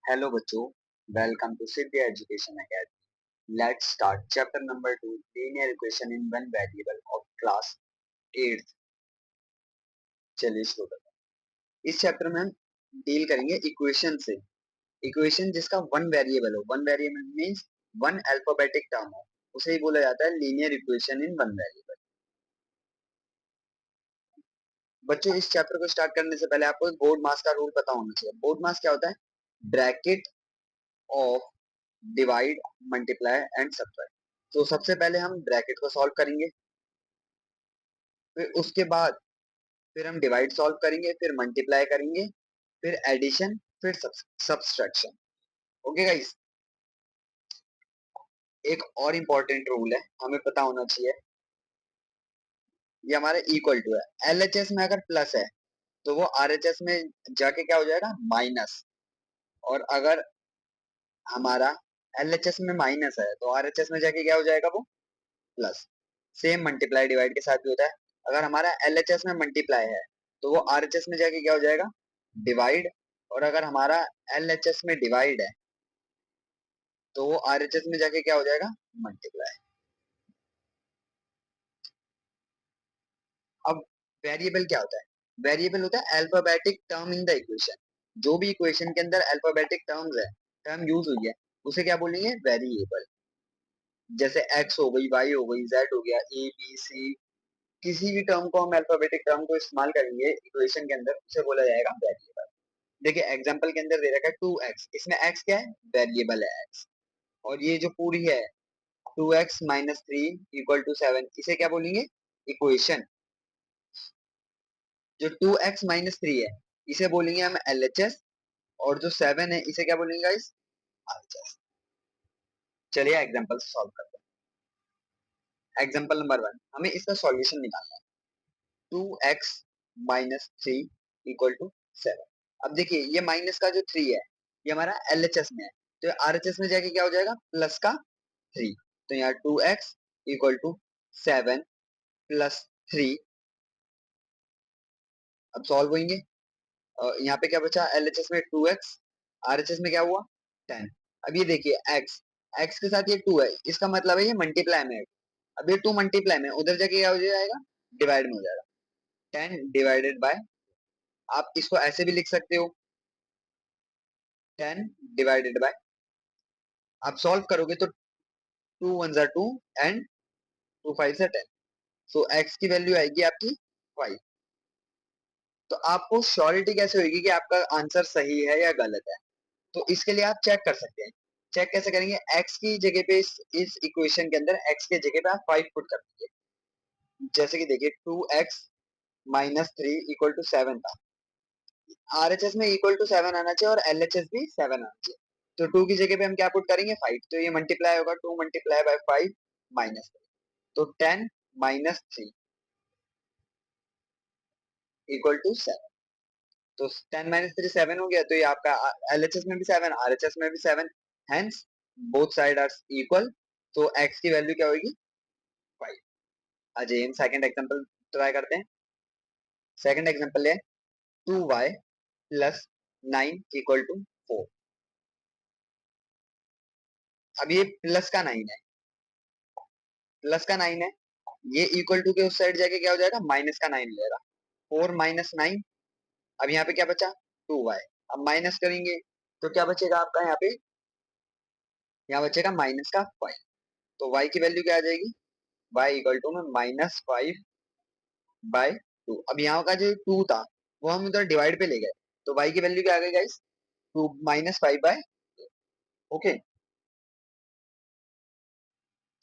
Hello बच्चों, welcome to Siddhi education academy. Let's start chapter number 2 linear equation in one variable of class 8th। चलिए शुरू करते हैं। इस चैप्टर में हम डील करेंगे इक्वेशन से। इक्वेशन जिसका वन वेरिएबल हो, one variable means one alphabetic term हो, उसे ही बोला जाता है linear equation in one variable. बच्चों, इस चैप्टर को स्टार्ट करने से पहले आपको बोर्ड मास का रूल पता होना चाहिए। बोर्ड मास क्या होता है? Bracket of divide, multiply and subtract. तो सबसे पहले हम ब्रैकेट को सॉल्व करेंगे, फिर उसके बाद फिर हम डिवाइड सॉल्व करेंगे, फिर मल्टीप्लाई करेंगे, फिर एडिशन, फिर सब्सट्रैक्शन। ओके गाइस, एक और इम्पोर्टेंट रूल है, हमें पता होना चाहिए। ये हमारे इक्वल टू है। एलएचएस में अगर प्लस है तो वो आरएचएस में जाके क्या हो जाएगा? माइनस। और अगर हमारा एलएचएस में माइनस है तो आरएचएस में जाके क्या हो जाएगा? वो प्लस। सेम मल्टीप्लाई डिवाइड के साथ भी होता है। अगर हमारा एलएचएस में मल्टीप्लाई है तो वो आरएचएस में जाके क्या हो जाएगा? डिवाइड। और अगर हमारा एलएचएस में डिवाइड है तो वो आरएचएस में जाके क्या हो जाएगा? मल्टीप्लाई। अब वेरिएबल क्या होता है? वेरिएबल होता है alphabetic term in the equation. जो भी इक्वेशन के अंदर अल्फाबेटिक टर्म्स है, टर्म यूज हुई है, उसे क्या बोलेंगे? वेरिएबल। जैसे एक्स हो गई, वाई हो गई, जेड हो गया, ए बी सी, किसी भी टर्म को हम अल्फाबेटिक टर्म को इस्तेमाल करेंगे इक्वेशन के अंदर, उसे बोला जाएगा वेरिएबल। देखिए एग्जांपल के अंदर दे रखा है 2x, इसमें x क्या है? वेरिएबल है x। और ये जो पूरी है 2x minus three equal to 7, इसे क्या बोलेंगे? इक्वेशन। जो 2x माइनस थ्री है इसे बोलेंगे हम एलएचएस, और जो 7 है इसे क्या बोलेंगे गाइस? आरएचएस। चलिए एग्जांपल सॉल्व करते हैं। एग्जांपल नंबर 1, हमें इसका सॉल्यूशन निकालना है। 2x minus three equal to 7। अब देखिए ये माइनस का जो 3 है ये हमारा एलएचएस में है, तो आरएचएस में जाके क्या हो जाएगा? प्लस का 3। तो यहाँ 2x इक्वल टू 7 प्लस 3। अब सॉल्व होंगे। यहाँ पे क्या बचा? एलएचएस में 2x, आरएचएस में क्या हुआ? 10। अब ये देखिए x, x के साथ ये 2 है, इसका मतलब है ये मल्टीप्लाई में है। अब ये 2 मल्टीप्लाई में, उधर जाके क्या हो जाएगा? डिवाइड में हो जाएगा। 10 डिवाइडेड बाय, आप इसको ऐसे भी लिख सकते हो 10 डिवाइडेड बाय, आप सॉल्व करोगे तो 2 वन जा 2 एंड 2 5 जा 10। सो x की वैल्यू आएगी आपकी 5। तो आपको श्योरिटी कैसे होगी कि आपका आंसर सही है या गलत है? तो इसके लिए आप चेक कर सकते हैं। चेक कैसे करेंगे? x की जगह पे इस इक्वेशन के अंदर x के जगह पे आप 5 पुट कर दीजिए। जैसे कि देखिए 2x minus three equal to 7 था, आरएचएस में इक्वल टू 7 आना चाहिए और एलएचएस भी 7 आना चाहिए। तो 2 की जगह पे हम क्या पुट करेंगे? 5। तो ये मल्टीप्लाई होगा 2 मल्टीप्लाई बाय 5 माइनस 3। तो 10 माइनस 3 इक्वल टू 7। तो 10 माइनस 3 7 हो गया। तो ये आपका एलएचएस में भी 7, आरएचएस में भी 7, hence both side are equal. तो x की वैल्यू क्या होगी? 5। अजय हम सेकंड एग्जांपल ट्राई करते हैं। सेकंड एग्जांपल है 2y प्लस 9 इक्वल टू 4। अब ये प्लस का 9 है, प्लस का 9 है, ये इक्वल टू के उस साइड जाके क्या हो जाएगा? माइनस का 9 लेगा। 4 माइनस 9। अब यहाँ पे क्या बचा? 2y। अब माइनस करेंगे तो क्या बचेगा आपका? यहाँ बचेगा माइनस का 5। तो y की वैल्यू क्या आ जाएगी? y इक्वल टू में माइनस 5 बाय 2। अब यहाँ का जो 2 था वो हम उधर डिवाइड पे ले गए, तो y की वैल्यू क्या आ गई गाइस? 2 minus 5 bye. ओके,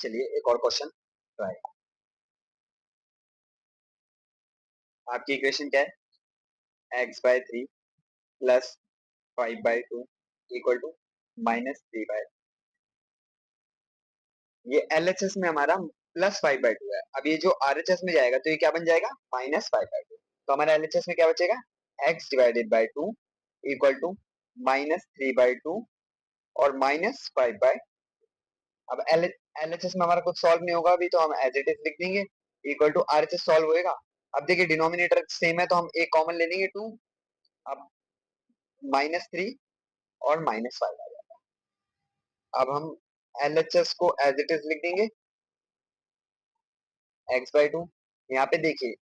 चलिए एक और क्वेश्चन ट्राई। आपकी इक्वेशन क्या है? x by 3 plus 5 by 2 equal to minus 3 by. ये एलएचएस में हमारा प्लस 5 बाय 2 है। अब ये जो आरएचएस में जाएगा तो ये क्या बन जाएगा? Minus 5 by 2। तो हमारा एलएचएस में क्या बचेगा? x divided by 2 equal to minus 3 by 2 और माइनस 5 बाय। अब एलएचएस में हमारा कुछ सॉल्व नहीं होगा अभी, तो हम एज इट इज लिख देंगे, इक्वल टू आरएचएस सॉल्व होएगा अब देखिए डिनोमिनेटर सेम है तो हम एक कॉमन ले लेंगे 2। अब -3 और -5 आ जाएगा। अब हम LHS को एज इट इज लिख देंगे x/2। यहाँ पे देखिए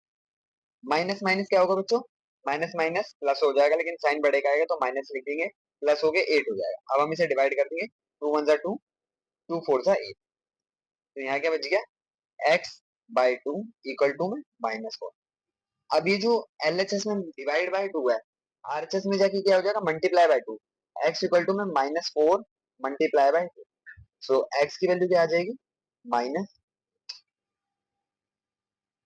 माइनस माइनस क्या होगा बच्चों, माइनस माइनस प्लस हो जाएगा, लेकिन साइन बढ़ेगा आएगा तो माइनस लिख देंगे, प्लस हो गए 8 हो जाएगा। अब हम इसे डिवाइड कर देंगे, 2 1 2, 2 4 8। तो यहाँ क्या बच गया, x/2 इक्वल टू में -4। अब ये जो LHS में डिवाइड बाय 2 है, RHS में जाके क्या हो जाएगा, multiply by 2। x equal to में -4 मल्टीप्लाई बाय 2। सो x की वैल्यू क्या आ जाएगी, माइनस।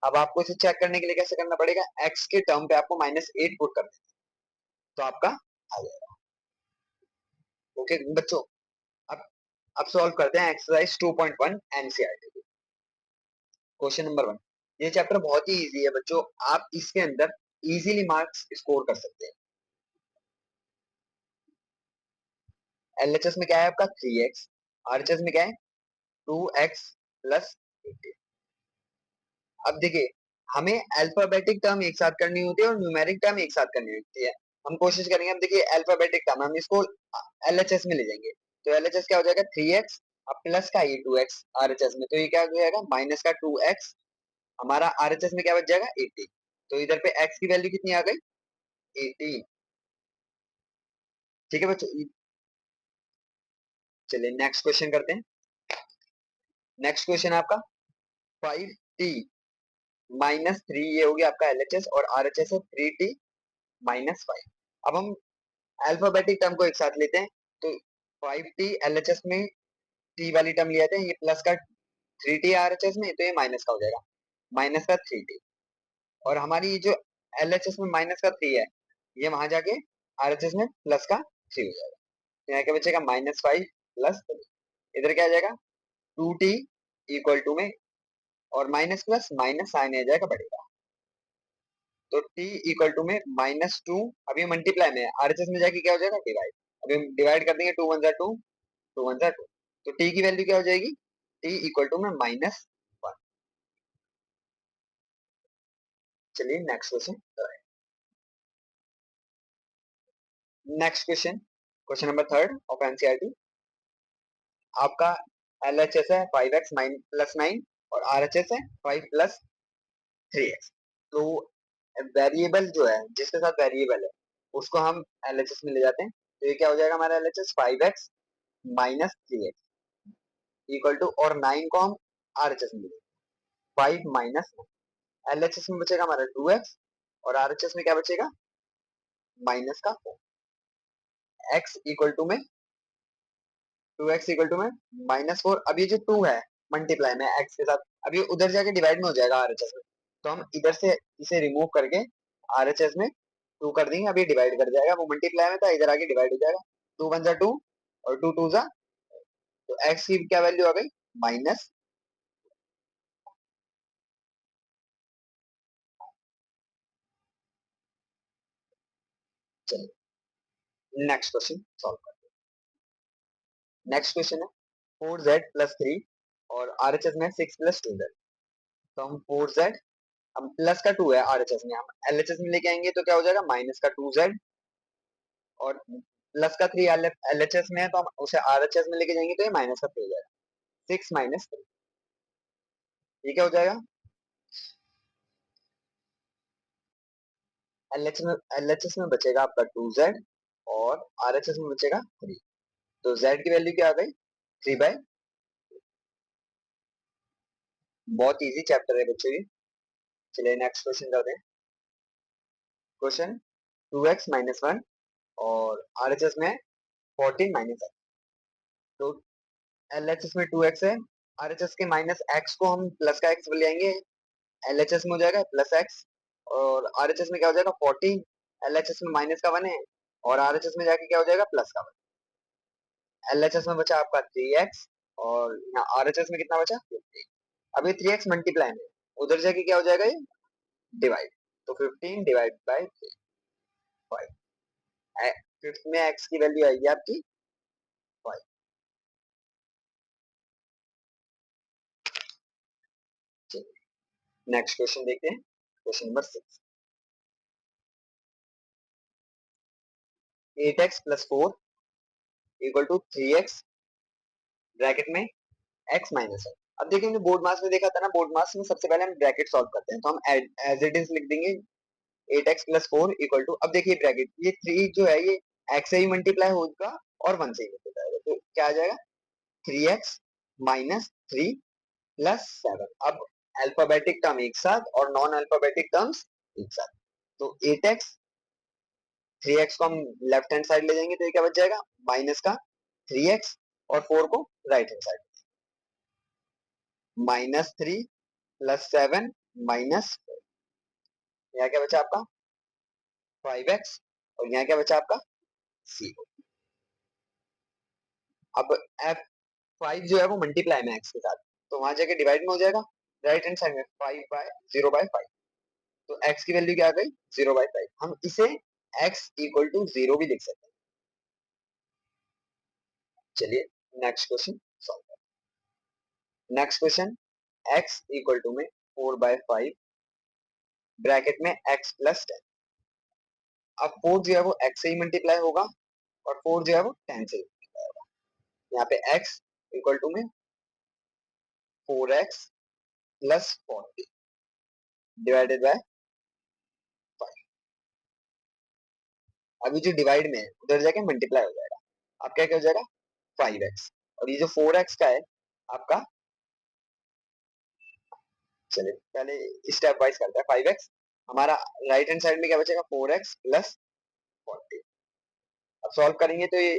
अब आपको इसे चेक करने के लिए कैसे करना पड़ेगा, x के टर्म पे आपको -8 पुट करना है, तो आपका आ जाएगा। ओके बच्चों, अब अब सॉल्व करते हैं एक्सरसाइज 2.1 एनसीईआरटी। Question number 1। ये चैप्टर बहुत ही इजी है बच्चों, आप इसके अंदर इजीली मार्क्स स्कोर कर सकते हैं। एलएचएस में क्या है आपका 3x, आरएचएस में क्या है 2x प्लस 18। अब देखिए हमें अल्फाबेटिक टर्म एक साथ करनी होती है और न्यूमेरिक टर्म एक साथ करनी होती है। हम कोशिश करेंगे, अब देखिए अल्फाबेटिक टर्म हम इसको एलएचएस में ले जाएंगे, तो एलएचएस क्या हो जाएगा 3x, अब प्लस का ये 2x आरएचएस में, तो ये क्या हो जाएगा माइनस का 2x, हमारा आरएचएस में क्या बच जाएगा 18। तो इधर पे x की वैल्यू कितनी आ गई 18। ठीक है बच्चों, चलिए नेक्स्ट क्वेश्चन करते हैं। नेक्स्ट क्वेश्चन आपका 5t -3, ये हो गया आपका एलएचएस, और आरएचएस है 3t -5। अब हम अल्फाबेटिक टर्म को एक साथ लेते हैं, तो 5t एलएचएस में t वाली टर्म ले आते हैं, ये प्लस का 3t आरएचएस में, तो ये माइनस का हो जाएगा, माइनस का 3t। और हमारी ये जो एलएचएस में माइनस का 3 है, ये वहां जाके आरएचएस में प्लस का 3 हो जाएगा। तो यहाँ क्या बचेगा -5 प्लस 3। इधर क्या आ जाएगा 2t इक्वल टू में, और माइनस प्लस माइनस साइन आ जाएगा बढ़ेगा, तो t इक्वल टू में -2। अभी मल्टीप्लाई में है, आरएचएस में जाके क्या हो जाएगा डिवाइड। अभी हम डिवाइड कर देंगे, 2 1 2, 2 1 2, तो t की वैल्यू क्या हो जाएगी, t इक्वल टू में -1। चलिए next question. Next question, question number 3 of NCERT. आपका एलएचएस है 5x प्लस 9, और आरएचएस है 5 प्लस 3x। तो वेरिएबल जो है, जिसके साथ वेरिएबल है, उसको हम एलएचएस में ले जाते हैं, तो ये क्या हो जाएगा हमारा LHS 5x -3x equal to, और 9 को हम आरएचएस में ले जाएंगे, 5 माइनस, एलएचएस में बचेगा हमारा 2x, और आरएचएस में क्या बचेगा माइनस का 4। x इक्वल टू में 2x इक्वल टू में -4। अब ये जो 2 है मल्टीप्लाई में x के साथ, अब ये उधर जाके डिवाइड में हो जाएगा आरएचएस में, तो हम इधर से इसे रिमूव करके आरएचएस में 2 कर देंगे, अब ये डिवाइड कर जाएगा, वो मल्टीप्लाई में था इधर आके डिवाइड हो जाएगा, 2 1 2 और 2 2, तो x की क्या वैल्यू आ गई माइनस। चलिए नेक्स्ट क्वेश्चन सॉल्व करते हैं। नेक्स्ट क्वेश्चन है 4z+3, और आरएचएस में 6+2z। तो हम 4z, हम प्लस का 2 है आरएचएस में, हम एलएचएस में लेके आएंगे तो क्या हो जाएगा माइनस का 2z, और प्लस का 3 एलएचएस में है, तो हम उसे आरएचएस में लेके जाएंगे तो ये माइनस का 3 हो जाएगा, 6 - 3। ये क्या हो जाएगा, एलएचएस में बचेगा आपका 2z, और आरएचएस में बचेगा 3। तो z की वैल्यू क्या आ गई 3/। बहुत इजी चैप्टर है बच्चों ये। चलिए नेक्स्ट क्वेश्चन करते हैं। क्वेश्चन 2x -1, और आरएचएस में 14 - x। तो एलएचएस में 2x है, आरएचएस के माइनस x को हम प्लस का x ले आएंगे, एलएचएस में हो जाएगा प्लस x, और आरएचएस में क्या हो जाएगा 14, एलएचएस में माइनस का 1 है, और आरएचएस में जाके क्या हो जाएगा प्लस का 1। एलएचएस में बचा आपका 3x, और यहाँ आरएचएस में कितना बचा 15। अभी 3x मल्टीप्लाई में, उधर जाके क्या हो जाएगा ये डिवाइड, तो 15 डिवाइड बाई 5। फिफ्थ में x की वैल्यू आएगी आपकी 5। नेक्स्ट क्वेश्चन देखते हैं। Question number 6, 8x plus 4 equal to 3x bracket में x माइनस है। अब देखिए हमने बोर्ड मास में देखा था ना, बोर्ड मास में सबसे पहले हम ब्रैकेट सॉल्व करते हैं, तो हम एज इट इज लिख देंगे 8x प्लस 4 इक्वल टू, अब देखिए ब्रैकेट, ये 3 जो है ये x से ही मल्टीप्लाई होगा और 1 से ही मल्टीप्लाई होगा, तो क्या आ जाएगा 3x माइनस 3 प्लस 7। अब अल्फाबेटिक टर्म एक साथ और नॉन अल्फाबेटिक टर्म्स एक साथ, तो 8x, 3x को हम लेफ्ट हैंड साइड ले जाएंगे तो ये क्या बच जाएगा माइनस का 3x, और 4 को right hand side, -3 plus 7 minus, यहाँ क्या बचा आपका 5x, और यहाँ क्या बचा आपका 0। अब f5 जो है वो मल्टीप्लाई में x के साथ, तो वहां जाके डिवाइड में हो जाएगा राइट हैंड साइड में 5/0/5, तो x की वैल्यू क्या आ गई 0/5। हम इसे x इक्वल टू 0 भी लिख सकते हैं। चलिए next question solve. Next question, x equal to में 4/5 ब्रैकेट में x प्लस 10। अब 4 जो है वो x से ही मल्टीप्लाई होगा और 4 जो है वो 10 से ही मल्टीप्लाई होगा, यहाँ पे x इक्वल टू में 4x प्लस 40 डिवाइडेड बाय 5। अभी जो डिवाइड में है उधर जाके मल्टीप्लाई हो जाएगा, अब क्या क्या हो जाएगा 5x, और ये जो 4x का है आपका, चलिए पहले स्टेप वाइज करते हैं। 5x हमारा राइट हैंड साइड में क्या बचेगा 4x प्लस 40। अब सॉल्व करेंगे तो ये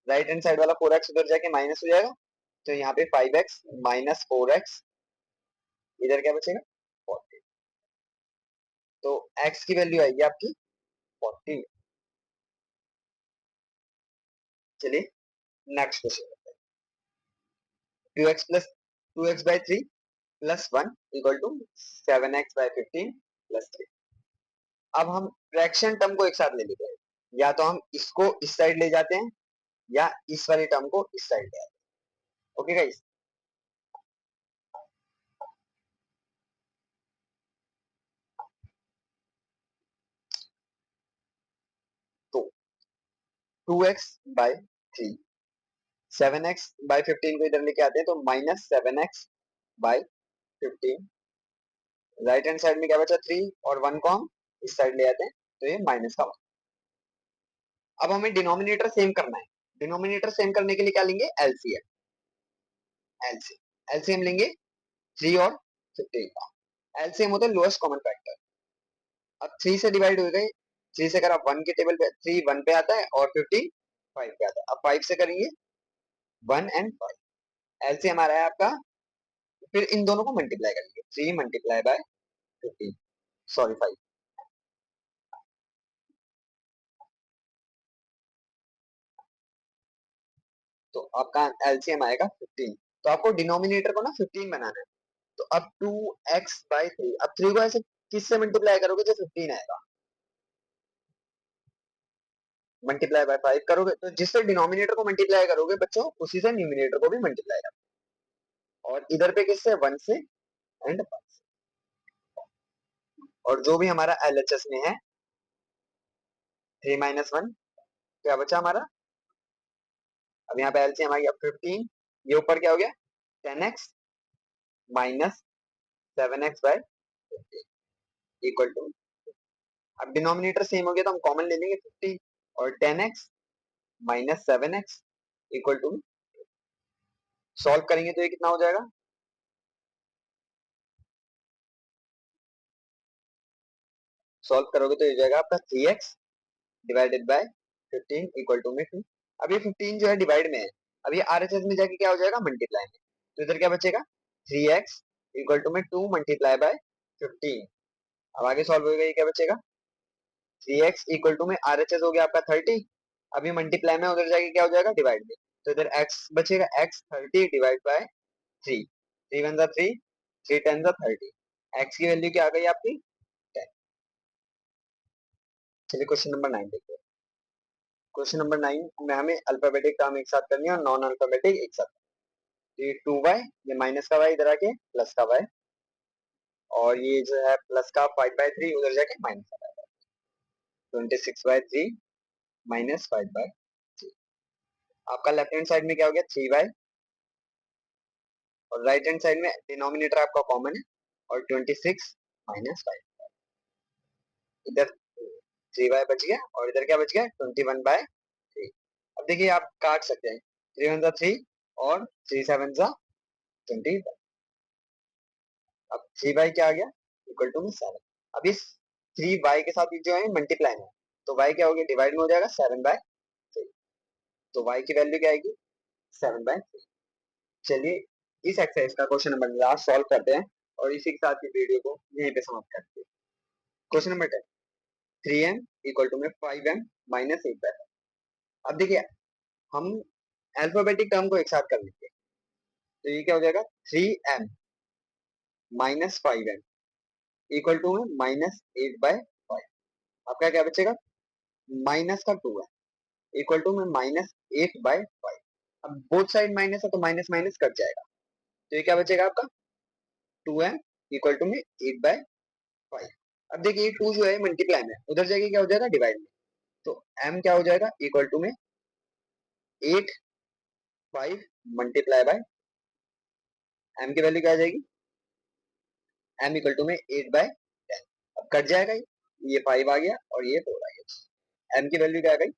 राइट हैंड साइड वाला 4x उधर जाके माइनस हो जाएगा, तो यहाँ पे 5x माइनस 4x, इधर क्या बचेगा 40, तो x की वैल्यू आएगी आपकी 40। चलिए next question, 2x plus 2x/3 plus 1 equal to 7x/15 plus 3। अब हम फ्रैक्शन टर्म को एक साथ ले लेते हैं, या तो हम इसको इस साइड ले जाते हैं या इस वाली टर्म को इस साइड ले आते हैं। ओके गाइस, तो 2x/3, 7x/15 को इधर लेके आते हैं तो -7x/15, राइट हैंड साइड में क्या बचा 3, और 1 को हम इस साइड ले आते हैं तो ये माइनस का 1। अब हमें डिनोमिनेटर सेम करना है, डिनोमिनेटर सेम करने के लिए क्या लेंगे एलसीएम, एलसीएम लेंगे 3 और 15 का, एलसीएम होता है लोएस्ट कॉमन फैक्टर। अब 3 से डिवाइड हो गए, 3 से अगर आप 1 के टेबल पे, 3 1 पे आता है और 15 5 पे आता है। अब 5 से करेंगे 1 एंड 5, एलसीएम आ रहा है आपका, फिर इन दोनों को मल्टीप्लाई करेंगे 3 मल्टीप्लाई बाय 15, सॉरी 5, तो आपका एलसीएम आएगा 15। तो आपको डिनोमिनेटर को ना 15 बनाना है, तो अब 2x/3, अब 3 को ऐसे किससे मल्टीप्लाई करोगे जो 15 आएगा, मल्टीप्लाई बाय 5 करोगे, तो जिससे डिनोमिनेटर को मल्टीप्लाई करोगे बच्चों उसी से न्यूमिनेटर को भी मल्टीप्लाई करोगे, और इधर पे किससे 1 से एंड 1 से, और जो भी हमारा एलएचएस में है 3 - 1, क्या बचा हमारा, अब यहाँ पे एलसीएम आ गया 15, ये ऊपर क्या हो गया 10x minus 7x/15 equal to, अब डिनोमिनेटर सेम हो गया तो हम कॉमन ले लेंगे 50, और 10x minus 7x equal to, solve करेंगे तो ये कितना हो जाएगा, सॉल्व करोगे तो ये हो जाएगा आपका 3x divided bye 15 equal to में 2। अब ये 15 जो है डिवाइड में है, अब ये आरएचएस में जाके क्या हो जाएगा मल्टीप्लाई में, तो इधर क्या बचेगा 3x इक्वल टू में 2 मल्टीप्लाई बाय 15। अब आगे सॉल्व होगा, ये क्या बचेगा 3x इक्वल टू में आरएचएस हो गया आपका 30, अभी मल्टीप्लाई में उधर जाके क्या हो जाएगा डिवाइड में, तो इधर x बचेगा, x 30 डिवाइड बाय 3, 3 1 जा 3, 3 10 जा 30, x की वैल्यू क्या आ गई आपकी 10। चलिए क्वेश्चन नंबर 9 देखते हैं। क्वेश्चन नंबर 9 में हमें अल्फाबेटिक टर्म एक साथ करनी है और नॉन अल्फाबेटिक एक साथ, तो ये 2y, ये माइनस का y इधर आके प्लस का y, और ये जो है प्लस का 5/3 उधर जाके माइनस 26/3 -5/3। आपका लेफ्ट हैंड साइड में क्या हो गया 3y, और राइट हैंड साइड में डिनोमिनेटर आपका कॉमन है और 26 - 5। इधर 3y बच गया और इधर क्या बच गया 21/3। अब देखिए आप काट सकते हैं, 3 × 3 और 3 7 20। अब 3y क्या आ गया इक्वल टू में 7। अब इस 3y के साथ जो है मल्टीप्लाई है, तो y क्या हो गया डिवाइड में हो जाएगा 7/3। तो y की वैल्यू क्या आएगी 7/3। चलिए इस एक्सरसाइज का क्वेश्चन नंबर लास्ट सॉल्व करते हैं और इसी के साथ ही वीडियो को यहीं पे समाप्त करते हैं। Question number 10, 3m equal to में 5m -8/5। अब देखिए हम अल्फाबेटिक टर्म को एक साथ कर लेंगे, तो ये क्या हो जाएगा 3m -5m इक्वल टू में -8/5। आपका क्या बचेगा माइनस का 2 है इक्वल टू में -8/5। अब बोथ साइड माइनस है तो माइनस माइनस कट जाएगा, तो ये क्या बचेगा आपका 2m इक्वल टू में 8/5। अब देखिए ये 2 जो है मल्टीप्लाई में उधर जाके क्या हो जाएगा डिवाइड में, तो m क्या हो जाएगा इक्वल टू में 8/5 मल्टीप्लाई बाय m की वैल्यू क्या आ जाएगी m इक्वल टू में 8/10। अब कट जाएगा ये 5 आ गया और ये 4 आ गया, m की वैल्यू क्या आ गई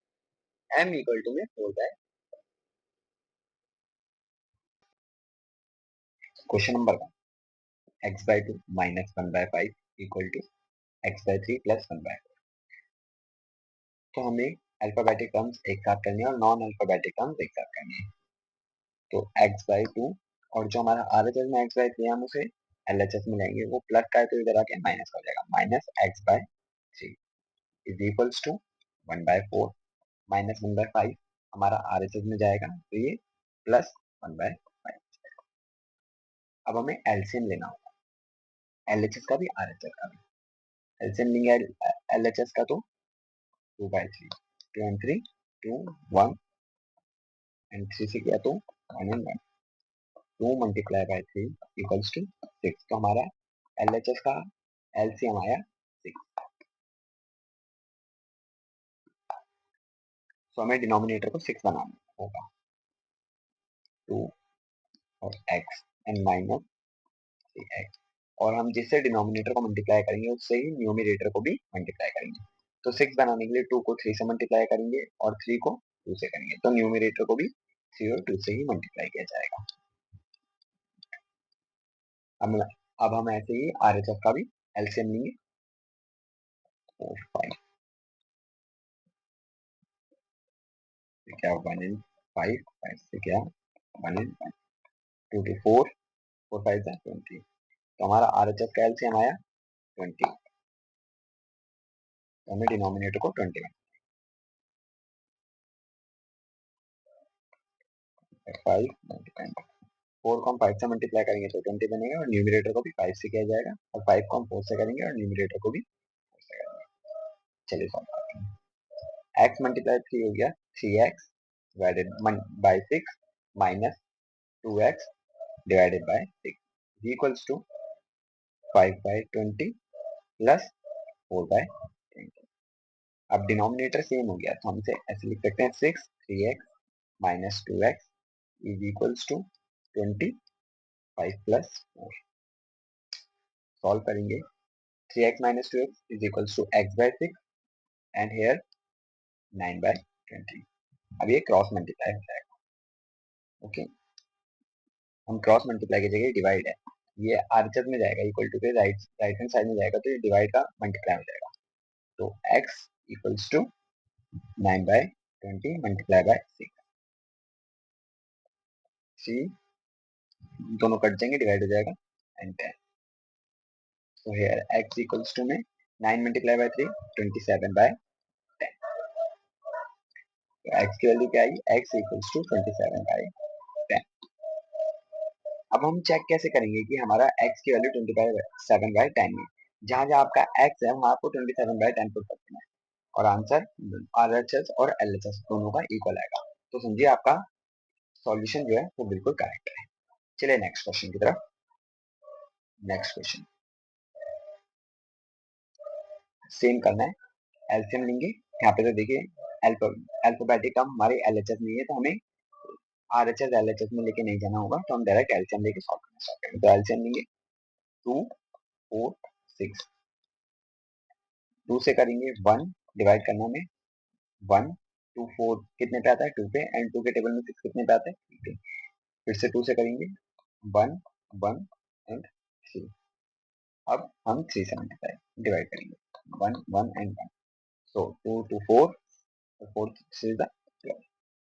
m इक्वल टू में 4/। Question number 1, x/2 -1/5 equal to x/3 + 1/4। तो हमें अल्फाबेटिक टर्म्स एक साथ करनी है और नॉन अल्फाबेटिक टर्म्स एक साथ करनी है। तो x/2 और जो हमारा RHS में x/3 है हम उसे LHS में लेंगे, वो प्लस का है तो इधर आके माइनस हो जाएगा, -x/3 इज इक्वल्स टू 1/4 -1/5 हमारा RHS में जाएगा तो ये +1/5। अब हमें एलसीएम लेना होगा, LHS का भी RHS का भी। एलसीएम लेंगे LHS का तो 2/3, 2 and 3 2 1 and 3 से किया तो 1 and 1, 2 × 3 इक्वल्स टू 6। तो हमारा LHS का LCM आया 6। तो हमें डिनोमिनेटर को 6 बनाना होगा, 2 और x एंड -3x, और हम जिससे डिनोमिनेटर को मल्टीप्लाई करेंगे उससे ही न्यूमरेटर को भी मल्टीप्लाई करेंगे। तो 6 बनाने के लिए 2 को 3 से मल्टीप्लाई करेंगे और 3 को 2 से करेंगे, तो न्यूमरेटर को भी 3 और 2 से ही मल्टीप्लाई किया जाएगा। अब हम ऐसे ही RHS का भी एलसीएम लेंगे, 4 5 से क्या 1 and 5, 5 से क्या 1 and 1, 2 to 4, 4 5 20। तो हमारा RHS का एलसीएम आया 20, तो हमें डिनोमिनेटर को 21 5 4 को हम 5 से मल्टीप्लाई करेंगे तो 20 बनेगा और न्यूमरेटर को भी 5 से किया जाएगा, और 5 को हम 4 से करेंगे और न्यूमरेटर को भी 4 से करेंगे। चलिए सॉल्व करते हैं। x मल्टीप्लाई 3 हो गया 3x divided by 6 minus 2x divided by 6 equals to 5/20 plus 4/20। अब डिनोमिनेटर सेम हो गया तो हम इसे ऐसे लिख सकते हैं 6 3x minus 2x is equals to 20 5 plus 4। Solve करेंगे 3x minus 2x is equals to x/6 and here 9/20। अब ये क्रॉस मल्टीप्लाई हो जाएगा। ओके, हम क्रॉस मल्टीप्लाई की जगह डिवाइड है, ये आरएचएस में जाएगा इक्वल टू के राइट हैंड साइड में जाएगा तो ये डिवाइड का मल्टीप्लाई हो जाएगा। तो x equals to 9/20 multiply by 6, सी दोनों कट जाएंगे डिवाइड हो जाएगा एंड 10। तो हियर x इक्वल्स टू में 9 मल्टीप्लाई बाय 3 27/10। तो x की वैल्यू क्या आएगी x इक्वल्स टू 27/10। अब हम चेक कैसे करेंगे कि हमारा x की वैल्यू 27/10 है। जहां जहां आपका x है वहां आपको 27/10 पुट करना है और आंसर RHS और LHS दोनों का इक्वल आएगा। तो समझिए आपका सॉल्यूशन जो है वो बिल्कुल करेक्ट है। चलिए नेक्स्ट क्वेश्चन की तरफ। नेक्स्ट क्वेश्चन, सेम करना है, एलसीएम लेंगे। यहाँ पे तो देखिए अल्फाबेटिक टर्म हमारे एलएचएस में है, तो हमें आरएचएस एलएचएस में लेके नहीं जाना होगा, तो हम डायरेक्ट एलसीएम लेके सॉल्व करना स्टार्ट करेंगे। तो एलसीएम लेंगे 2 4 6, 2 से करेंगे 1 डिवाइड करना में 1 2 4 कितने पे आता है 2 पे, एंड 2 के टेबल में 6 कितने पे आता है 3 पे। फिर से 2 से करेंगे 1 1 एंड 3। अब हम 3 से मल्टीप्लाई डिवाइड करेंगे 1 1 एंड 1। So 2 2 4, 4 6 is the 12।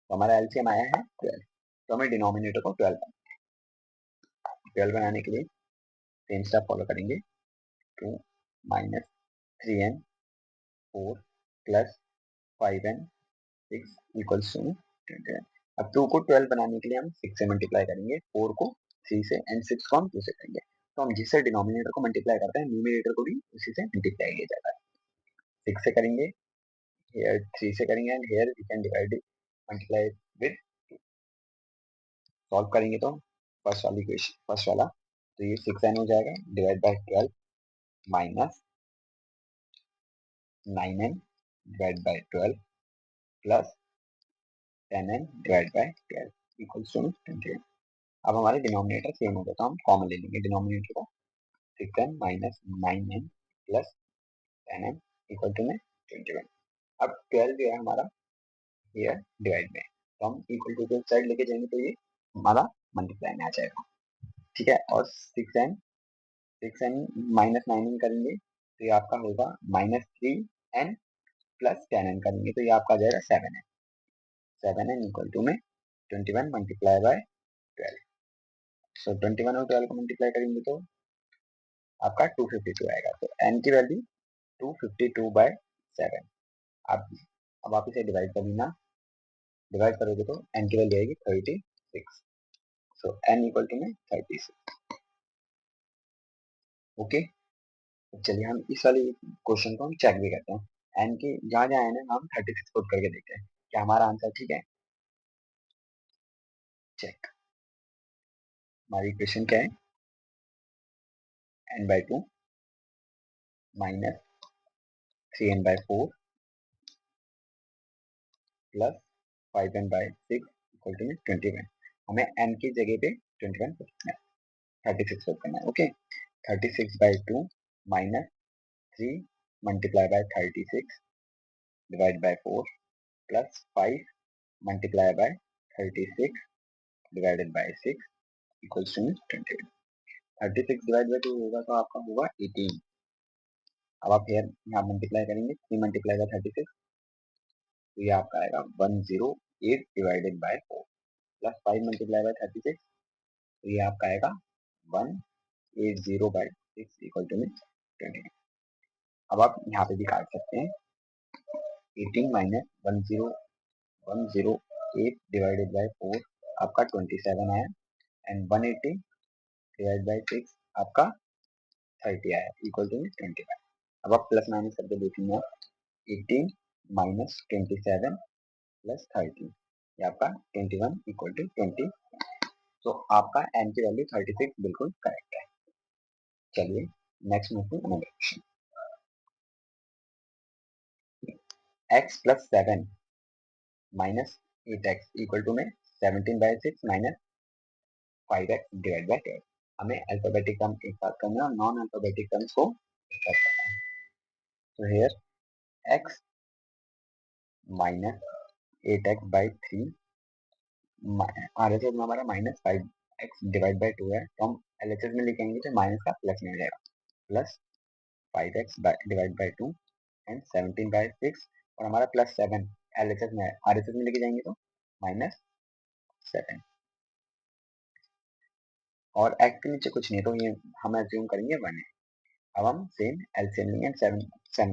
तो हमारा एलसीएम आया है 12। तो हमें डिनोमिनेटर को 12 बनाने के लिए सेम स्टेप फॉलो करेंगे। 2 minus 3n 4 plus 5n 6 equals to 21। अब 2 को 12 बनाने के लिए हम 6 से मल्टीप्लाई करेंगे, 4 को 3 से एंड 6 को हम 2 से करेंगे। तो हम जिससे डिनोमिनेटर को मल्टीप्लाई करते हैं न्यूमिनेटर को भी उसी से मल्टीप्लाई किया जाता है। 6 से करेंगे, here 3 से करेंगे, and here we can divide it, multiply with, solve करेंगे तो फर्स्ट वाली इक्वेशन फर्स्ट वाला, तो ये 6n हो जाएगा divide by 12 minus 9n divide by 12 plus 10n divide by 12 equals to 21। अब हमारे डिनोमिनेटर सेम हो गया, तो हम कॉमन ले लेंगे डिनोमिनेटर को। 6n minus 9n plus 10n equal to में 21। अब 12 जो है हमारा ये डिवाइड में, तो हम इक्वल टू साइड लेके जाएंगे तो ये हमारा मल्टीप्लाई में आ जाएगा, ठीक है। और 6n माइनस 9n करेंगे तो ये आपका होगा -3n प्लस 10n करेंगे तो ये आपका आ जाएगा 7n। 7n इक्वल टू में 21 मल्टीप्लाई बाय 12। सो 21 और 12 को मल्टीप्लाई करेंगे तो आपका 252 आएगा। तो n की वैल्यू 252 बाय 7। अब आप इसे डिवाइड कर लेना, डिवाइड करोगे तो n की वैल्यू आएगी 36। सो n इक्वल टू में 36। ओके, चलिए हम इस वाली क्वेश्चन को हम चेक भी करते हैं। n की जहाँ जहाँ n है हम 36 पुट करके देखते हैं क्या हमारा आंसर ठीक है। चेक, हमारी इक्वेशन क्या है, n by 2 minus 3n by 4 plus 5n by 6 equal to में 21। हमें n की जगह पे 21 पुट करना है, 36 पुट करना है। Okay, 36 by 2 minus 3 multiply by 36 divide by 4 plus 5 multiply by 36 divided by 6 equals to 21। 36 divide by 2 होगा तो आपका होगा 18। अब आप यहाँ मल्टीप्लाई करेंगे, 3 मल्टीप्लाई बाय 36 तो ये आपका आएगा 108 divided by 4 plus 5 multiply by 36 तो ये आपका आएगा 180 बाय 6 इक्वल टू 20। अब आप यहाँ पे भी काट सकते हैं, 18 माइनस 108 डिवाइडेड बाय 4 आपका 27 आया, एंड 180 डिवाइड बाय 6 आपका 30 आया इक्वल टू 25। अब आप प्लस माइनस करके देखेंगे, 18 माइनस 27 प्लस 30 ये आपका 21 इक्वल टू 20। तो आपका n की वैल्यू 36 बिल्कुल करेक्ट है। चलिए next move to another question. x plus 7 minus 8x equal to में 17 by 6 minus 5x divide by 12। हमें अल्फाबेटिक टर्म एक साथ करना है और नॉन अल्फाबेटिक टर्म्स को एक साथ करना है। तो here x minus 8x by 3 RHS में हमारा -5x डिवाइड बाई 2 है, तो हम LHS में लिखेंगे तो माइनस का प्लस में हो जाएगा, plus 5x divide by 2 and 17 by 6 और हमारा प्लस 7 LHS में है, RHS में लेके जाएंगे तो -7 और x के नीचे कुछ नहीं तो ये हम एज्यूम करेंगे 1 है। अब हम सेम एलसीएम लेंगे 7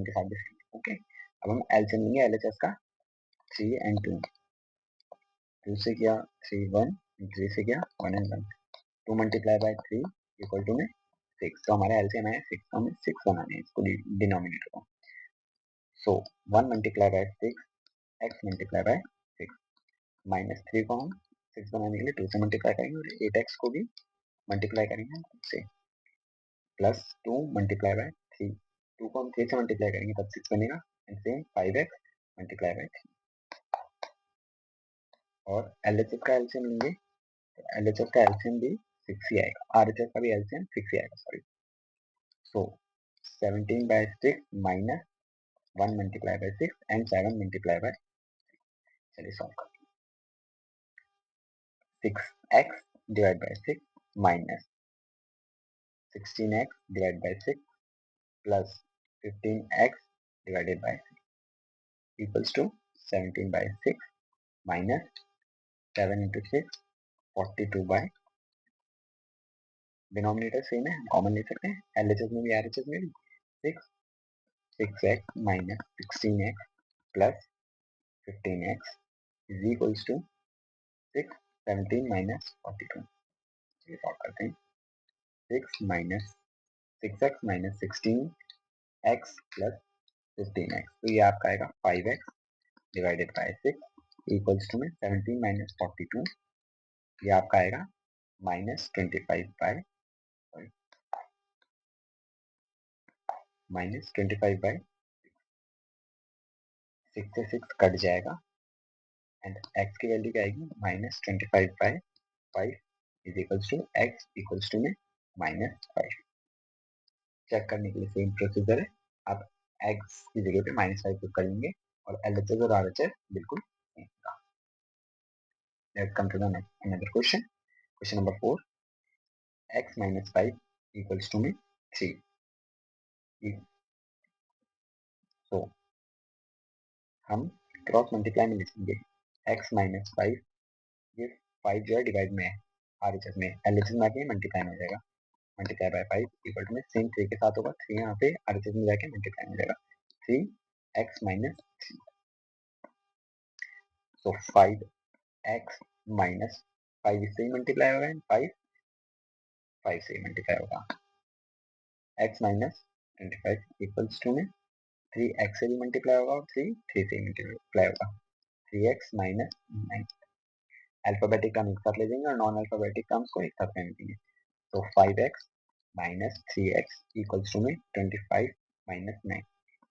के साथ भी सेम। ओके, अब हम एलसीएम लेंगे LHS का 3 एंड 2, 2 से किया 3 1, 3 से किया 1 and 1, 2 multiply by 3 equal to में 6। तो हमारा एलसीएम है 6, तो हमें 6 बनाने हैं इसको डिनोमिनेटर को। सो 1 multiply by 6 x multiply by 6 minus 3 को हम 6 बनाने के लिए 2 से मल्टीप्लाई करेंगे और 8x को भी मल्टीप्लाई करेंगे 2 से, प्लस 2 मल्टीप्लाई बाय 3, 2 को हम 3 से मल्टीप्लाई करेंगे तब 6 बनेगा and same 5x multiply by 3 और एलएचएस का एलसीएम लेंगे तो एलएचएस का एलसीएम भी 6 ही आएगा, आरएचएस का भी एलसीएम 6 ही आएगा, sorry. So 17 by 6 minus 1 multiplied by 6 and 7 multiplied by, चलिए सॉल्व करते हैं। 6x divided by 6 minus 16x divided by 6 plus 15x divided by 6 equals to 17 by 6 minus 7 into 6 42 by, denominator same है, common ले सकते हैं, LHS में भी RHS में भी 6 6x minus 16x plus 15x is equals to 6 17 minus 42, ये solve करते हैं। 6 minus 6x minus 16x plus 15x, तो ये आपका आएगा 5x divided by 6 equals to में 17 माइनस 42, ये आपका आएगा माइनस 25 बाय, माइनस 25 बाय 6 से 6 कट जाएगा एंड x की वैल्यू क्या आएगी minus 25 by 5 is equals to x equals to में माइनस 5। चेक करने के लिए सेम प्रोसीजर है, आप x की जगह पे माइनस 5 पुट करेंगे और LHS और RHS बिल्कुल नहीं होगा। Let's come to the next another question. Question number 4. X minus 5 equals to में 3. So हम क्रॉस मल्टीप्लाई में लिखेंगे x minus 5, ये 5 जो है डिवाइड में है RHS में, LHS में आके मल्टीप्लाई में हो जाएगा, मल्टीप्लाई बाय 5 इक्वल टू में सेम 3 के साथ होगा, 3 यहाँ पे RHS में जाके मल्टीप्लाई में हो जाएगा, 3x minus 3. So 5x minus 5 इससे ही मल्टीप्लाई होगा एंड 5 से ही मल्टीप्लाई होगा, x minus 25 इक्वल्स टू में 3x से भी मल्टीप्लाई होगा और 3 से ही मल्टीप्लाई होगा, 3x minus 9. अल्फाबेटिक टर्म एक साथ ले जाएंगे और नॉन अल्फाबेटिक टर्म्स को एक साथ लेंगे, तो 5x minus 3x equals to में 25 minus 9.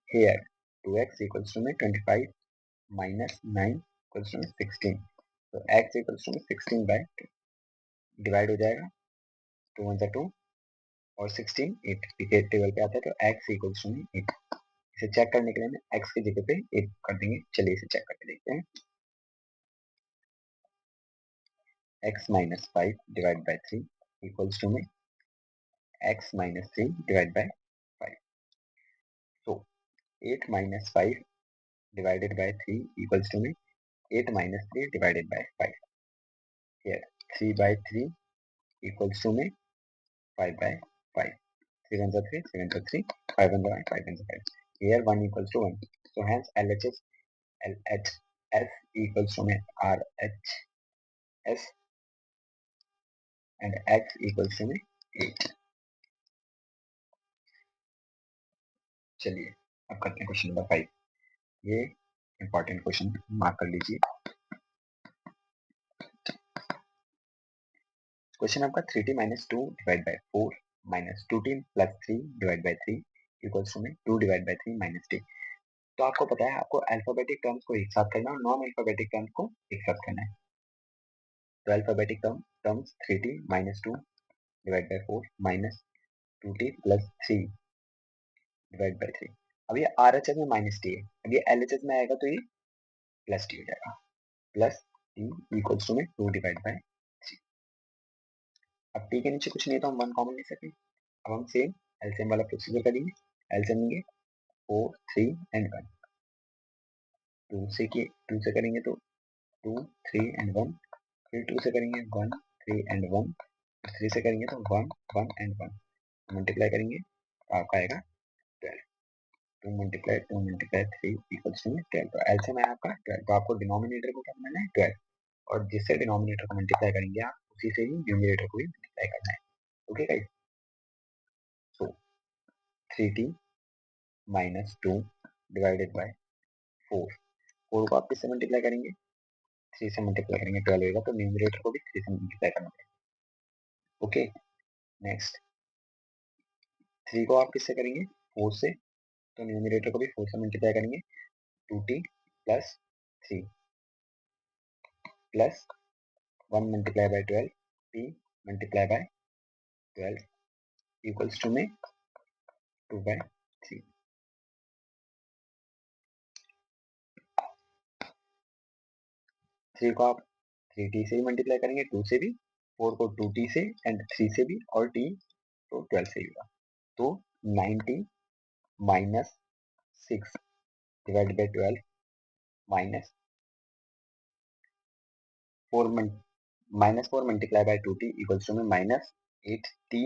Here 2x equals to में 25 minus 9 equals to में 16. तो x equals to में 16 by 2 डिवाइड हो जाएगा, 2 1 2 और 16 8 पीके टेबल पे आता है, तो x equals to में 8. इसे चेक करने के लिए मैं x की जगह पे 8 कर देंगे, चलिए इसे चेक करके देखते हैं। x minus 5 divided by 3 equals to में x minus 3 divided by 5. So 8 minus 5 divided by 3 equals to में 8 minus 3 divided by 5. Here 3 by 3 equals to में 5 by 5. 3 1 3, 3 1 3, 5 1 5, 5 1 5. Here 1 equals to 1. So hence LHS equals to में RHS and x equals to में 8. चलिए अब करते हैं question number 5, ये important question mark कर लीजिए। क्वेश्चन आपका 3t minus 2 divided by 4 minus 2t plus 3 divided by 3 equals to में 2 divided by 3 minus t. तो आपको पता है आपको अल्फाबेटिक टर्म्स को एक साथ करना है और नॉन अल्फाबेटिक टर्म्स को एक साथ करना है। तो alphabetic terms 3t minus 2 divided by 4 minus 2t plus 3 divided by 3. अब ये RHS में माइनस टी है, अब ये LHS में आएगा तो ये प्लस टी हो जाएगा, प्लस टी इक्वल्स टू में 2 डिवाइड बाय 3. अब टी के नीचे कुछ नहीं है तो हम 1 कॉमन ले सकते हैं। अब हम सेम एलसीएम वाला प्रोसीजर करेंगे, एलसीएम लेंगे 4 3 एंड 1, 2 से करेंगे तो 2 3 एंड 1, फिर 2 से करेंगे 1 3 एंड 1, 3 से करेंगे तो 1 1 एंड 1, मल्टीप्लाई करेंगे तो आपका आएगा 12, 2 मल्टीप्लाई 3 इक्वल्स टू में 12. तो एलसीएम है आपका 12, तो आपको डिनोमिनेटर को क्या करना है 12, और जिससे डिनोमिनेटर को मल्टीप्लाई करेंगे आप उसी से ही न्यूमरेटर को भी मल्टीप्लाई करना है। Okay guys, so 3t minus 2 divided by 4, 4 को आप किससे मल्टीप्लाई करेंगे 3 से मल्टीप्लाई करेंगे 12 होगा, तो न्यूमरेटर को भी 3 से मल्टीप्लाई करना पड़ेगा। ओके नेक्स्ट 3 को आप किससे करेंगे 4 से, तो न्यूमरेटर को भी 4 से मल्टीप्लाई करेंगे, 2t plus 3 plus 1 multiply by 12 t multiply by 12 equals to में 2/3। 3 को आप 3t से भी मल्टीप्लाई करेंगे, 2 से भी, 4 को 2t से एंड 3 से भी, और t तो 12 से ही होगा। तो 90 minus 6 divide by 12 minus 4 multiply by 2t equals to में minus 8t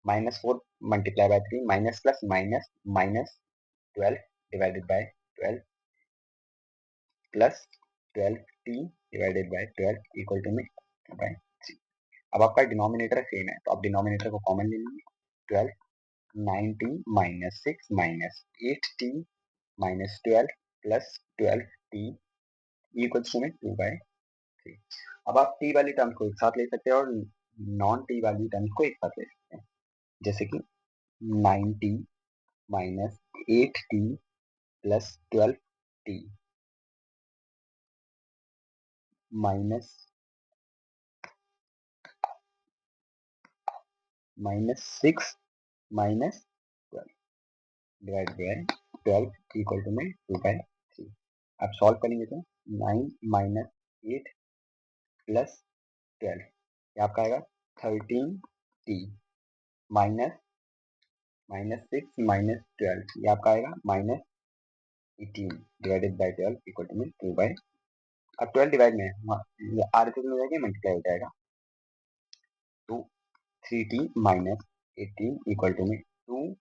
minus 4 multiply by 3 minus plus minus minus 12 divided by 12 plus 12t divided by 12 equal to में 2/3। अब आपका डिनोमिनेटर सेम है तो आप डिनोमिनेटर को कॉमन ले लेंगे। 12 90 minus 6 minus 8t minus 12 plus 12t equals to में 2/3। अब आप t वाली टर्म को एक साथ ले सकते हैं और नॉन t वाली टर्म को एक साथ ले सकते हैं, जैसे कि 90 minus 8t plus 12t minus 6 minus 12 divide by 12 equal to में 2/3। आप सॉल्व करेंगे तो 9 माइनस 8 प्लस 12 ये आपका आएगा 13t माइनस 6 माइनस 12 ये आपका आएगा minus 18 divided by 12 equal to में 2/। अब 12 डिवाइड में आर में जाएगा मल्टीप्लाई हो जाएगा, तो 3t माइनस 18 इक्वल टू में 2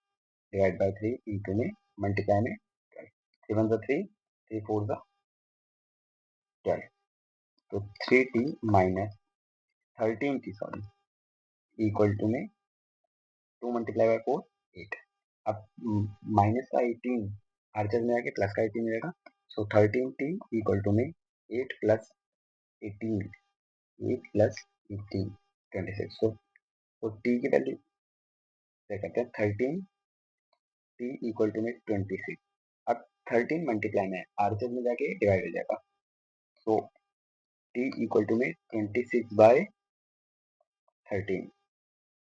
डिवाइड बाय 3 इंटू में मल्टीप्लाई में 12, 3 1 3 3 4 12, तो 3t minus 13t sorry equal to में 2 मल्टीप्लाई बाय 4 8। अब माइनस का 18 आर्चर में आके प्लस का 18 मिलेगा, सो 13t इक्वल टू में 8 प्लस 18 8 प्लस 18 26। तो t की वैल्यू क्या करते हैं 13 t इक्वल टू में 26। अब 13 मल्टीप्लाई में आर्चर में जाके डिवाइड हो जाएगा, तो t इक्वल टू में 26/13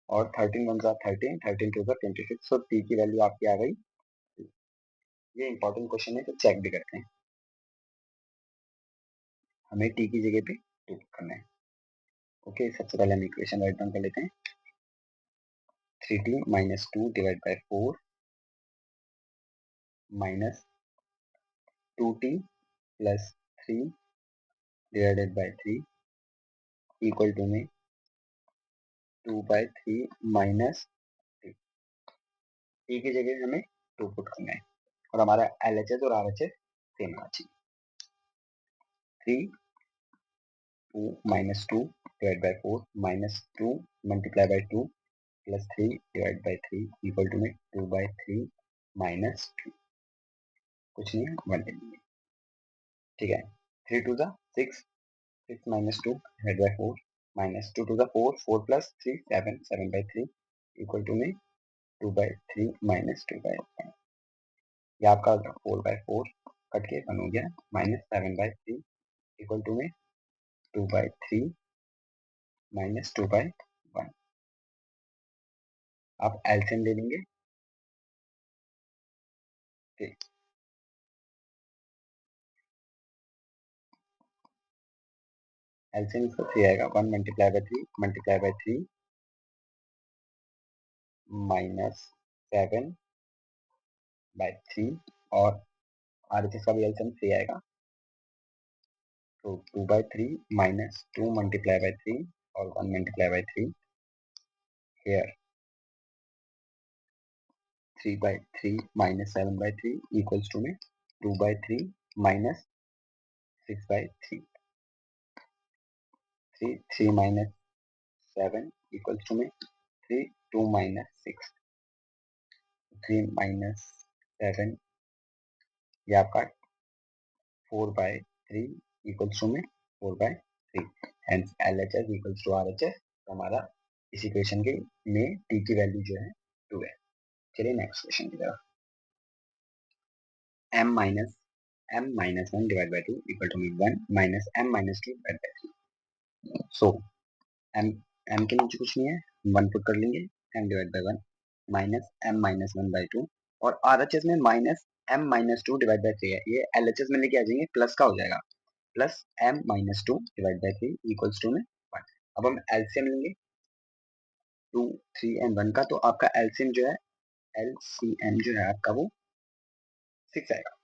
और 13 वन 13 13 टू 26। सो t की वैल्यू आपकी आ गई। ये इंपॉर्टेंट क्वेश्चन है तो चेक भी करते हैं, हमें t की जगह पे 2 करना है। ओके, सबसे पहले हम इक्वेशन राइट डाउन कर लेते हैं। 3t minus 2 divide by 4 minus 2t plus 3 divided by 3 equal to में 2/3 माइनस t। t की जगह हमें 2 पुट करना है और हमारा LHS और RHS सेम आना चाहिए। 3 2 minus 2 divide by 4 minus 2 multiply by 2 plus 3 divide by 3 equal to में 2/3 माइनस 2, कुछ नहीं है 1 ले लेंगे। ठीक है, 3 2 6 6 minus 2 divide by 4 minus 2 2 4 4 plus 3 7 7/3 equal to में 2/3 माइनस 2/1। ये आपका 4/4 कट के 1 हो गया, माइनस 7/3 इक्वल टू में 2/3 माइनस 2/1। आप एलसीएम ले लेंगे। ठीक, एलसीएम इसका 3 आएगा, 1 multiply by 3 multiply by 3 minus 7/3 और आरएचएस का भी एलसीएम 3 आएगा, तो 2/3 माइनस 2 मल्टीप्लाई बाय 3 और 1 multiply by 3 here 3/3 minus 7/3 equals to में 2/3 minus 6/3, 3 minus 7 equals to में 3 2 minus 6, 3 minus 7 ये आपका 4/3 equals to में 4/3, hence LHS equals to RHS। तो हमारा इस इक्वेशन के में t की वैल्यू जो है 2 है। चलिए नेक्स्ट क्वेश्चन की तरफ। m minus m-1 divided by 2 equal to 1 minus m-2 divided by 3. So m m के नीचे कुछ नहीं है, 1 पुट कर लेंगे, m divide by 1 minus m-1 by 2 और RHS में माइनस m-2 डिवाइड बाय 3 है, ये LHS में लेके आ जाएंगे, प्लस का हो जाएगा, plus m-2 divide by 3 equals to में 1. अब हम एलसीएम लेंगे 2, 3 एंड 1 का, तो आपका एलसीएम जो है, एलसीएम जो है आपका वो 6 आएगा.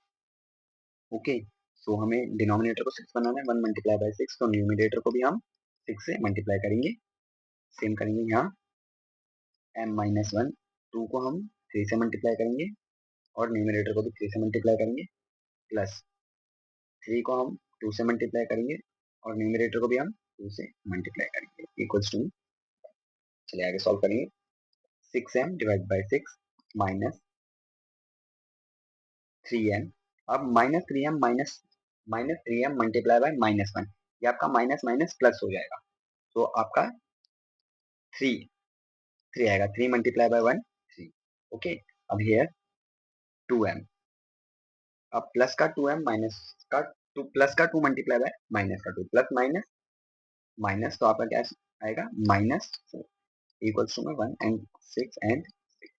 ओके, सो हमें डिनोमिनेटर को 6 बनाना है, 1 मल्टीप्लाई बाय 6, तो न्यूमिनेटर को भी हम 6 से मल्टीप्लाई करेंगे. सेम करेंगे यहाँ m-1, 2 को हम 3 से मल्टीप्लाई करेंगे और न्यूमिनेटर को भी 3 से मल्टीप्लाई करेंगे, प्लस 3 को हम 2 से मल्टीप्लाई करेंगे और न्यूमिनेटर को भी हम 2 से मल्टीप्लाई करेंगे, इक्वल्स टू. चलिए आगे सॉल्व करेंगे. 6m divide by 6 minus 3m. अब माइनस 3m मल्टीप्लाई बाय -1, ये आपका माइनस माइनस प्लस हो जाएगा, तो आपका 3 आएगा. 3 मल्टीप्लाई बाय 1 3. ओके, अब हियर 2m. अब प्लस का 2m माइनस का 2, प्लस का 2 मल्टीप्लाई बाय माइनस का 2, प्लस माइनस माइनस, तो आपका क्या आएगा, माइनस 4 इक्वल्स टू में 1 एंड 6 एंड 6.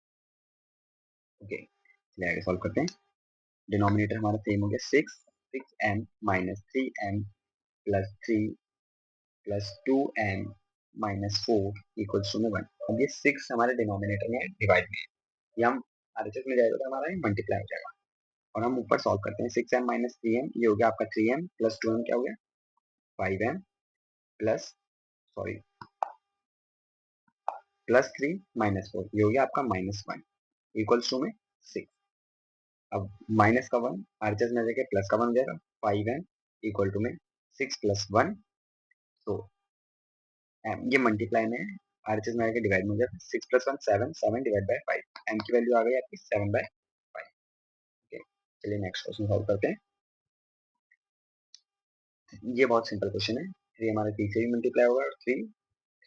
ओके, चलिए आगे सॉल्व करते हैं. डिनोमिनेटर हमारा सेम हो गया 6m minus 3m plus 3 plus 2m minus 4 equals to में 1. अब ये 6 हमारे डिनोमिनेटर में डिवाइड में है, ये हम आरएचएस में जाएगा तो हमारा ये मल्टीप्लाई हो जाएगा और हम ऊपर सॉल्व करते हैं. 6m माइनस 3m, ये हो गया आपका 3m प्लस 2m क्या हो गया 5m plus sorry plus 3 minus 4, ये हो गया आपका -1 इक्वल्स टू में 6. अब माइनस का 1 आरएचएस में जाके प्लस का 1 हो जाएगा, 5m इक्वल टू में 6 प्लस 1, तो ये मल्टीप्लाई में आरएचएस में आके डिवाइड में हो जाएगा, 6 प्लस 1 7, 7 डिवाइड बाय 5, m की वैल्यू आ गई आपकी 7/5. ओके, चलिए नेक्स्ट क्वेश्चन सॉल्व करते हैं. ये बहुत सिंपल क्वेश्चन है. 3 हमारा t से भी मल्टीप्लाई होगा और 3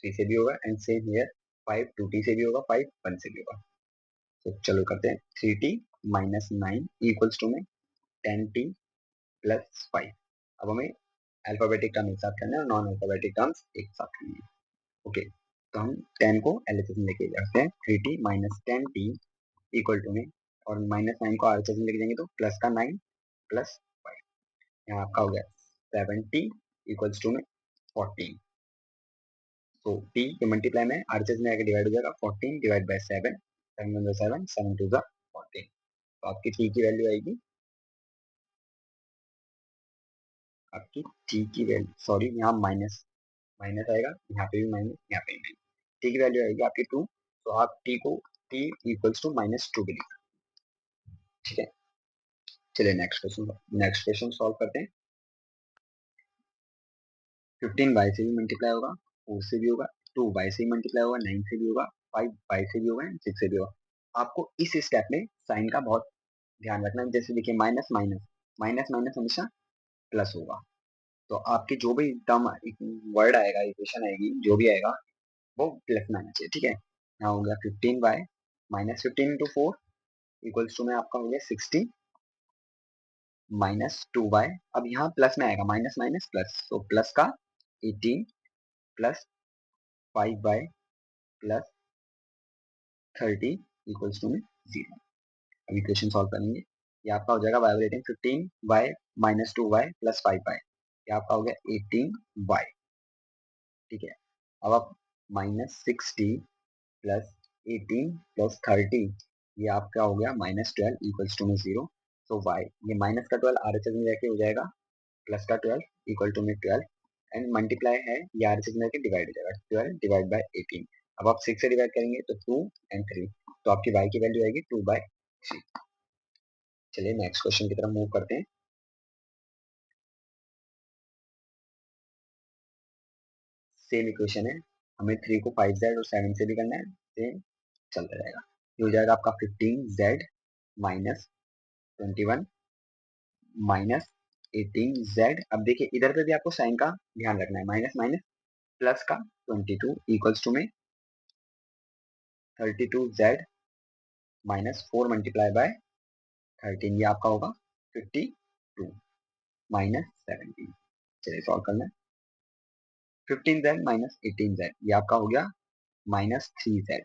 3 से भी होगा एंड सेम हियर 5 2t से भी होगा, 5 1 से भी होगा. तो चलो करते हैं. 3t माइनस 9 इक्वल्स टू में 10t प्लस 5. अब हमें अल्फाबेटिक टर्म एक साथ करना है और नॉन अल्फाबेटिक टर्म्स एक साथ करनी है. ओके, तो हम 10 को एलएचएस में लेके जाते हैं. 3t minus 10t equal to में, और -9 को आरएचएस में लेके जाएंगे तो प्लस का 9 प्लस 5, यहाँ आपका हो गया 70 इक्वल्स टू में 14. तो t के मल्टीप्लाई में आरएचएस में आके डिवाइड हो जाएगा, 14 डिवाइड बाय 7, 7 1 7, 7 2 14. तो आपकी t की वैल्यू आएगी, आपकी t की वैल्यू, सॉरी यहाँ माइनस माइनस आएगा, यहाँ पे भी माइनस, यहाँ पे भी माइनस. t की वैल्यू आएगी आपकी 2, तो आप t को t इक्वल्स टू -2 भी लिख. ठीक है, चलिए नेक्स्ट क्वेश्चन सॉल्व करते हैं. 15 y से भी मल्टीप्लाई होगा, 4 से भी होगा, 2 y से भी मल्टीप्लाई होगा, 9 से भी होगा, 5 y से भी होगा एंड 6 से भी होगा. आपको इस स्टेप में साइन का बहुत ध्यान रखना है. जैसे देखिए माइनस माइनस माइनस माइनस हमेशा प्लस होगा, तो आपके जो भी टर्म वर्ड आएगा, इक्वेशन आएगी, जो भी आएगा वो प्लस में आना चाहिए. ठीक है, यहाँ हो गया 15y minus 15 into 4 equals to में आपका हो गया 60 माइनस 2y. अब यहाँ प्लस में आएगा, माइनस माइनस प्लस, तो प्लस का 18 plus 5y plus 30 equals to में 0. अब इक्वेशन सॉल्व करेंगे, ये आपका हो जाएगा y rating 15y minus 2y plus 5y, ये आपका हो गया 18y. ठीक है, अब आप -60 प्लस 18 प्लस 30, ये आपका हो गया -12 इक्वल्स टू में 0. तो y, ये माइनस का 12 आरएचएस में जाके हो जाएगा प्लस का 12 इक्वल टू में 12 एंड मल्टीप्लाई है, ये आरएचएस में जाके डिवाइड हो जाएगा, 12 डिवाइड बाय 18. अब आप 6 से डिवाइड करेंगे तो 2 एंड 3, तो आपकी y की वैल्यू आएगी 2/3. चलिए नेक्स्ट क्वेश्चन की तरफ मूव करते हैं. सेम इक्वेशन है, हमें 3 को 5z और 7 से भी करना है, सेम चलता रहेगा. ये हो जाएगा आपका 15z माइनस 21 माइनस 18z. अब देखिए इधर पे भी आपको साइन का ध्यान रखना है, माइनस माइनस प्लस का 22 इक्वल्स टू में 32z माइनस 4 मल्टीप्लाई बाय 13, ये आपका होगा 52 माइनस 17। चलिए सॉल्व करना है। 15z माइनस 18z ये आपका हो गया माइनस 3z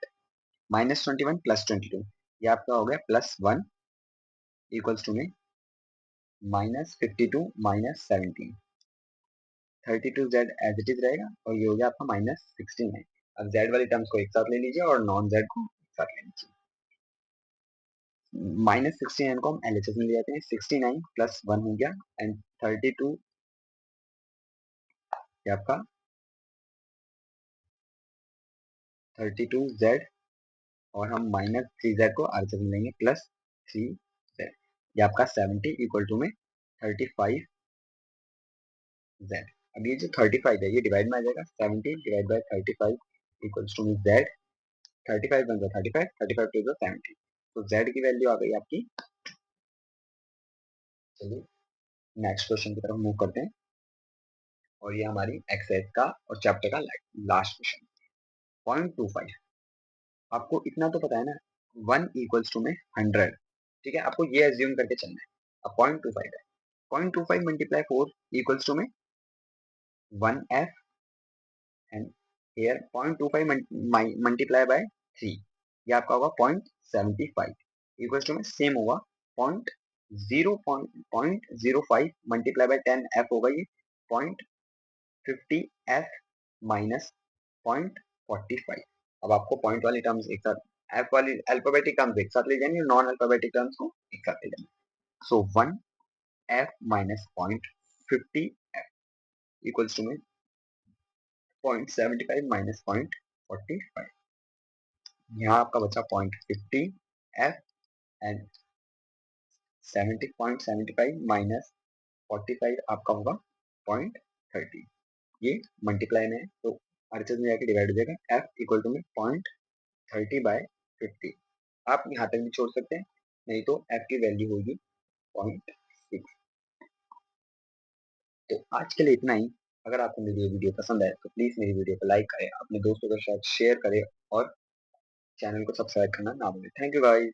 माइनस 21 प्लस 22 ये आपका हो गया प्लस 1 इक्वल्स टू में minus 52 minus 17। 32z as it is रहेगा और ये हो गया आपका माइनस 69। अब z वाली टर्म्स को एक साथ ले लीजिए और नॉन z को एक साथ ले लीजिए। माइनस 69 को हम एलएचएस में ले जाते हैं। 69 प्लस 1 हो गया एंड 32 ये आपका 32z और हम माइनस 3z को आरएचएस में लेंगे प्लस 3z ये आपका 70 इक्वल टू में 35z। अब ये जो 35 है ये डिवाइड में आ जाएगा। 70 डिवाइड बाय 35 इक्वल्स टू में z। 35 बनता 35 35 टू 70 तो z की वैल्यू आ गई आपकी। चलिए नेक्स्ट क्वेश्चन की तरफ मूव करते हैं और ये हमारी एक्सरसाइज का और चैप्टर का लास्ट क्वेश्चन 0.25। आपको इतना तो पता है ना 1 इक्वल्स टू में 100। ठीक है आपको ये एज्यूम करके चलना है। अब 0.25 है 0.25 मल्टीप्लाई 4 इक्वल्स टू में 1f and here 0.25 multiply by 3 ये आपका होगा 0.75 इक्वल्स टू में सेम होगा 0.05 मल्टीप्लाई बाय 10f होगा ये 0.50f माइनस 0.45। अब आपको पॉइंट वाली टर्म्स एक साथ f वाली अल्फाबेटिक टर्म्स एक साथ ले जाएंगे और नॉन अल्फाबेटिक टर्म्स को एक साथ ले जाएंगे। सो 1f minus 0.50f equals to में 0.75 माइनस 0.45। यहाँ आपका बचा 0.50f एंड 70.75 माइनस 45 आपका होगा 0.30। ये मल्टीप्लाई में है तो आरएचएस में जाके डिवाइड हो जाएगा। f इक्वल टू में 0.30 बाय 50 आप यहाँ तक भी छोड़ सकते हैं नहीं तो f की वैल्यू होगी 0.6। तो आज के लिए इतना ही। अगर आपको मेरी ये वीडियो पसंद आए तो प्लीज मेरी वीडियो को लाइक करें, अपने दोस्तों के साथ शेयर करें और चैनल को सब्सक्राइब करना ना भूलें। Thank you guys.